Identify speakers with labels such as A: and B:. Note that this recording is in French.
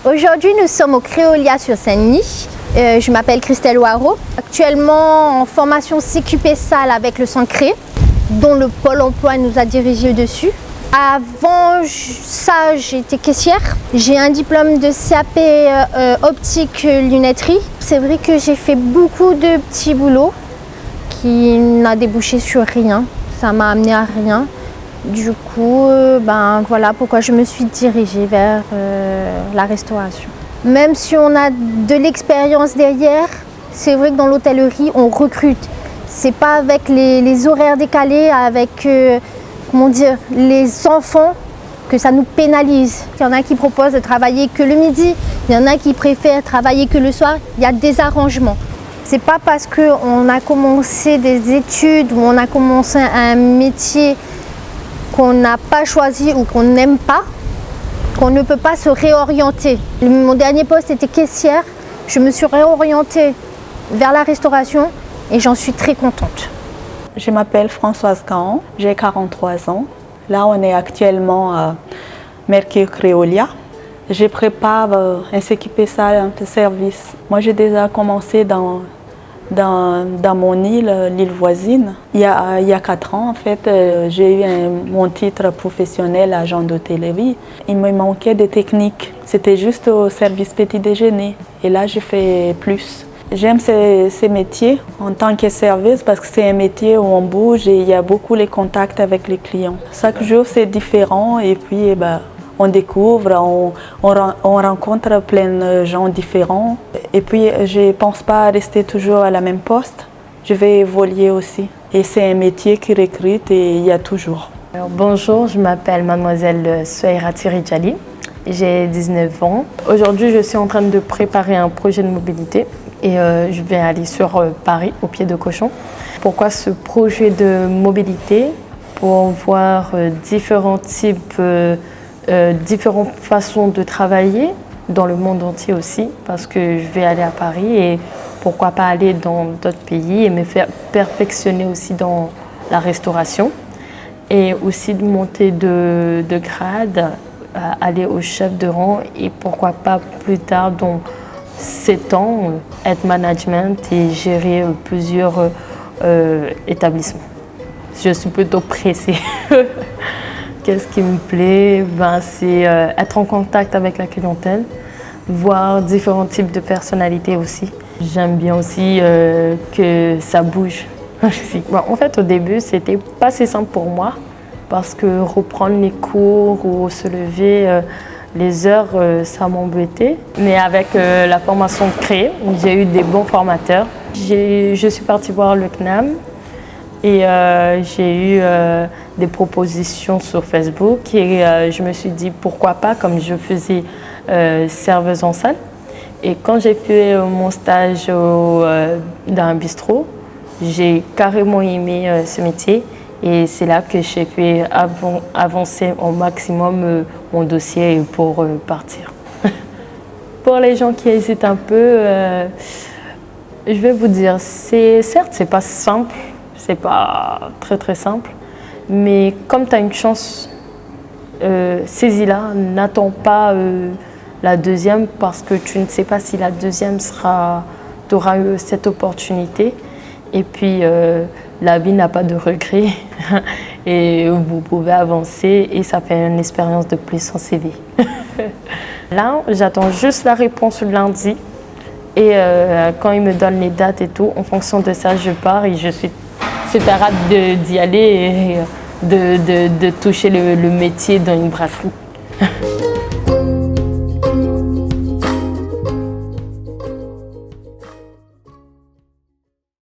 A: Aujourd'hui, nous sommes au Créolia sur Saint-Denis. Je m'appelle Christelle Waro, actuellement en formation CQP Salle avec le Centre Cré, dont le Pôle emploi nous a dirigés dessus. Avant ça, j'étais caissière. J'ai un diplôme de CAP optique lunetterie. C'est vrai que j'ai fait beaucoup de petits boulots qui n'ont débouché sur rien. Ça m'a amené à rien. Du coup, voilà pourquoi je me suis dirigée vers la restauration. Même si on a de l'expérience derrière, c'est vrai que dans l'hôtellerie, on recrute. C'est pas avec les horaires décalés, avec les enfants que ça nous pénalise. Il y en a qui proposent de travailler que le midi, il y en a qui préfèrent travailler que le soir. Il y a des arrangements. C'est pas parce qu'on a commencé des études ou on a commencé un métier qu'on n'a pas choisi ou qu'on n'aime pas, qu'on ne peut pas se réorienter. Mon dernier poste était caissière, je me suis réorientée vers la restauration et j'en suis très contente.
B: Je m'appelle Françoise Caon, j'ai 43 ans. Là, on est actuellement à Mercure Créolia. Je prépare un CQP Salle de service. Moi, j'ai déjà commencé dans mon île, l'île voisine. Il y a 4 ans, en fait, j'ai eu mon titre professionnel agent d'hôtellerie. Il me manquait des techniques. C'était juste au service petit déjeuner. Et là, j'ai fait plus. J'aime ces métiers en tant que service parce que c'est un métier où on bouge et il y a beaucoup les contacts avec les clients. Chaque jour, c'est différent et puis on découvre, on rencontre plein de gens différents. Et puis, je ne pense pas rester toujours à la même poste. Je vais évoluer aussi. Et c'est un métier qui recrute et il y a toujours.
C: Alors, bonjour, je m'appelle mademoiselle Souaira Tiridjali. J'ai 19 ans. Aujourd'hui, je suis en train de préparer un projet de mobilité et je vais aller sur Paris, au pied de cochon. Pourquoi ce projet de mobilité? Pour voir différents types différentes façons de travailler dans le monde entier aussi, parce que je vais aller à Paris et pourquoi pas aller dans d'autres pays et me faire perfectionner aussi dans la restauration et aussi de monter de grade, aller au chef de rang et pourquoi pas plus tard dans 7 ans être management et gérer plusieurs établissements. Je suis plutôt pressée. Qu'est-ce qui me plaît? C'est être en contact avec la clientèle, voir différents types de personnalités aussi. J'aime bien aussi que ça bouge. En fait, au début, c'était pas si simple pour moi parce que reprendre les cours ou se lever, les heures, ça m'embêtait. Mais avec la formation Cré, j'ai eu des bons formateurs. Je suis partie voir le CNAM. Et j'ai eu des propositions sur Facebook et je me suis dit pourquoi pas, comme je faisais serveuse en salle. Et quand j'ai fait mon stage dans un bistrot, j'ai carrément aimé ce métier et c'est là que j'ai fait avancer au maximum mon dossier pour partir. Pour les gens qui hésitent un peu, je vais vous dire, certes, c'est pas simple. C'est pas très simple, mais comme tu as une chance, saisis-la, n'attends pas la deuxième parce que tu ne sais pas si la deuxième tu auras eu cette opportunité. Et puis, la vie n'a pas de regrets et vous pouvez avancer et ça fait une expérience de plus en CV. Là, j'attends juste la réponse le lundi et quand ils me donnent les dates et tout, en fonction de ça, je pars et je suis super hâte d'y aller et de toucher le métier dans une brasserie.